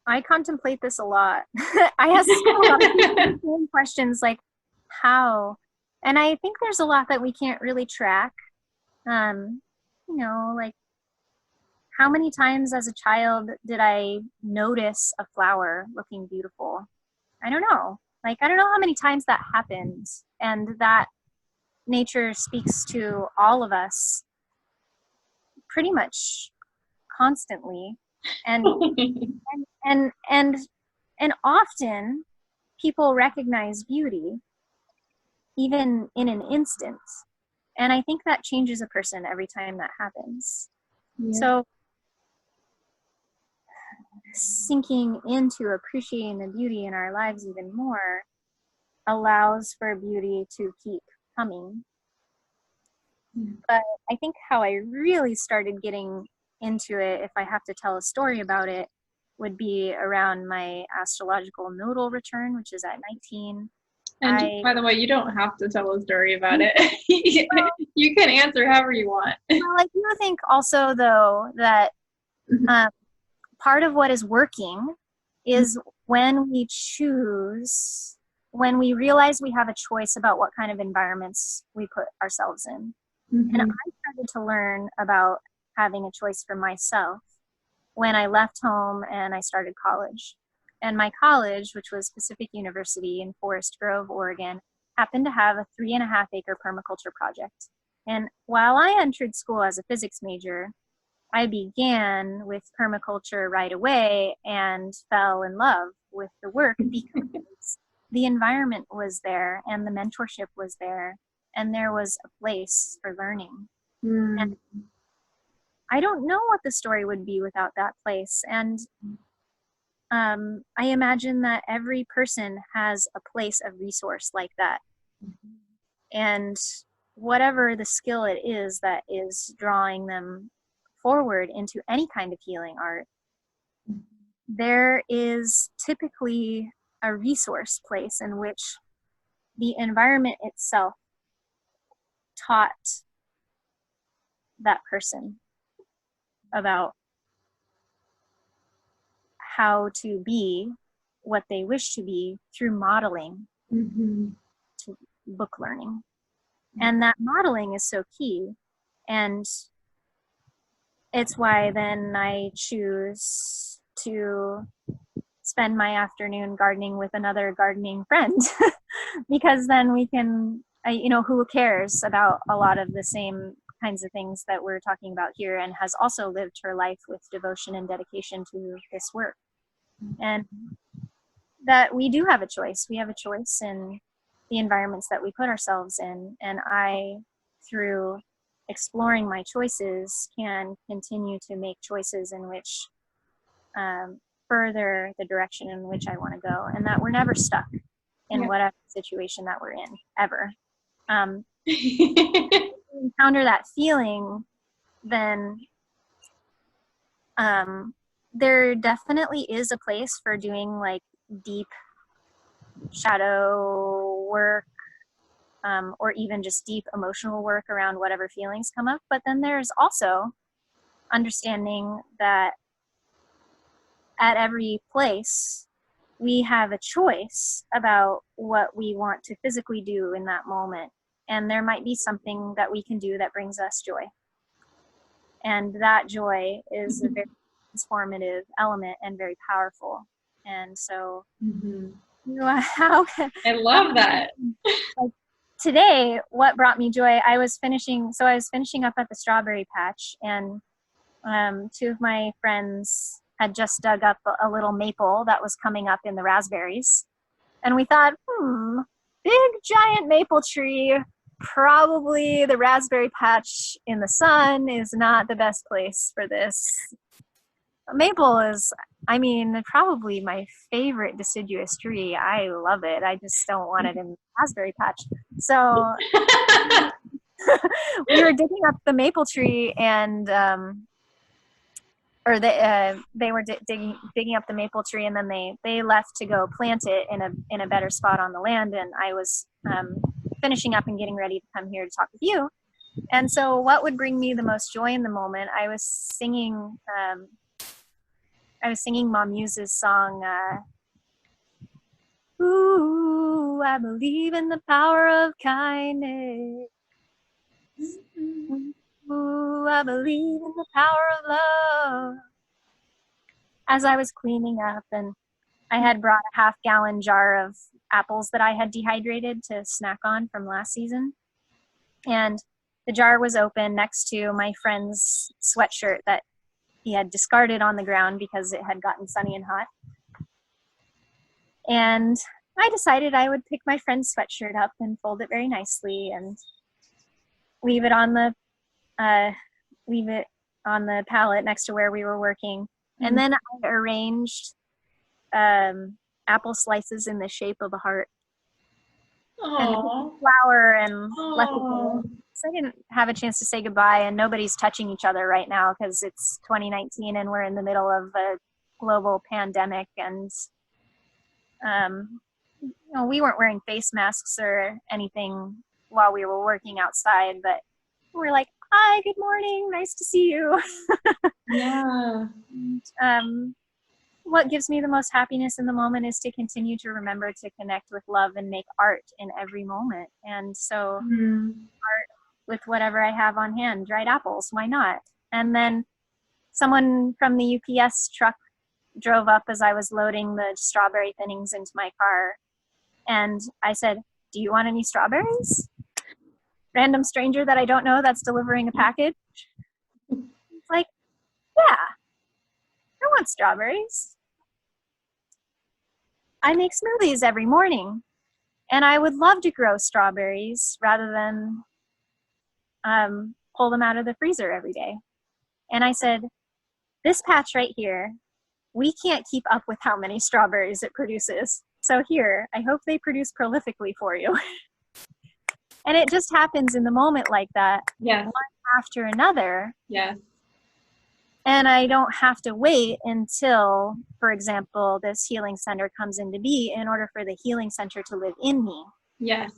I contemplate this a lot. I ask a lot of people the same questions like how, and I think there's a lot that we can't really track. You know, like how many times as a child did I notice a flower looking beautiful? I don't know. Like, I don't know how many times that happened. And that nature speaks to all of us pretty much constantly. And and and and often people recognize beauty even in an instant. And I think that changes a person every time that happens. Yeah. So sinking into appreciating the beauty in our lives even more allows for beauty to keep coming. But I think how I really started getting into it, if I have to tell a story about it, would be around my astrological nodal return, which is at 19. And by the way, you don't have to tell a story about it. You can answer however you want. Well, I do think also, though, that part of what is working is when we choose, when we realize we have a choice about what kind of environments we put ourselves in. And I started to learn about having a choice for myself when I left home and I started college. And my college, which was Pacific University in Forest Grove, Oregon, happened to have a 3.5-acre permaculture project. And while I entered school as a physics major, I began with permaculture right away and fell in love with the work because the environment was there and the mentorship was there and there was a place for learning. And I don't know what the story would be without that place. And I imagine that every person has a place of resource like that. And whatever the skill it is that is drawing them forward into any kind of healing art, there is typically a resource place in which the environment itself taught that person about how to be what they wish to be through modeling to book learning. And that modeling is so key. And it's why then I choose to spend my afternoon gardening with another gardening friend because then we can, who cares about a lot of the same kinds of things that we're talking about here and has also lived her life with devotion and dedication to this work. And that we do have a choice. We have a choice in the environments that we put ourselves in. And I, through exploring my choices, can continue to make choices in which further the direction in which I want to go, and that we're never stuck in whatever situation that we're in, ever. Encounter that feeling, then there definitely is a place for doing like deep shadow work, or even just deep emotional work around whatever feelings come up. But then there's also understanding that at every place we have a choice about what we want to physically do in that moment. And there might be something that we can do that brings us joy. And that joy is a very transformative element and very powerful. And so, I love that. Like, today, what brought me joy, I was finishing up at the strawberry patch, and two of my friends had just dug up a little maple that was coming up in the raspberries. And we thought, big giant maple tree, probably the raspberry patch in the sun is not the best place for this. Maple is, probably my favorite deciduous tree. I love it. I just don't want it in the raspberry patch. So we were digging up the maple tree, and they were digging up the maple tree, and then they left to go plant it in a better spot on the land. And I was finishing up and getting ready to come here to talk with you. And so what would bring me the most joy in the moment, I was singing I was singing Mom Muse's song, ooh, I believe in the power of kindness. Ooh, I believe in the power of love. As I was cleaning up, and I had brought a half-gallon jar of apples that I had dehydrated to snack on from last season. And the jar was open next to my friend's sweatshirt that he had discarded on the ground because it had gotten sunny and hot. And I decided I would pick my friend's sweatshirt up and fold it very nicely and leave it on the pallet next to where we were working. And then I arranged apple slices in the shape of a heart. And flour and left it there. So I didn't have a chance to say goodbye, and nobody's touching each other right now because it's 2019 and we're in the middle of a global pandemic, and we weren't wearing face masks or anything while we were working outside, but we're like, hi, good morning, nice to see you. Yeah. What gives me the most happiness in the moment is to continue to remember to connect with love and make art in every moment. And so art with whatever I have on hand, dried apples, why not? And then someone from the UPS truck drove up as I was loading the strawberry thinnings into my car. And I said, do you want any strawberries? Random stranger that I don't know that's delivering a package. It's like, yeah, I want strawberries. I make smoothies every morning, and I would love to grow strawberries rather than pull them out of the freezer every day. And I said, this patch right here, we can't keep up with how many strawberries it produces. So here, I hope they produce prolifically for you. And it just happens in the moment like that, one after another. Yes. And I don't have to wait until, for example, this healing center comes into be in order for the healing center to live in me. Yes.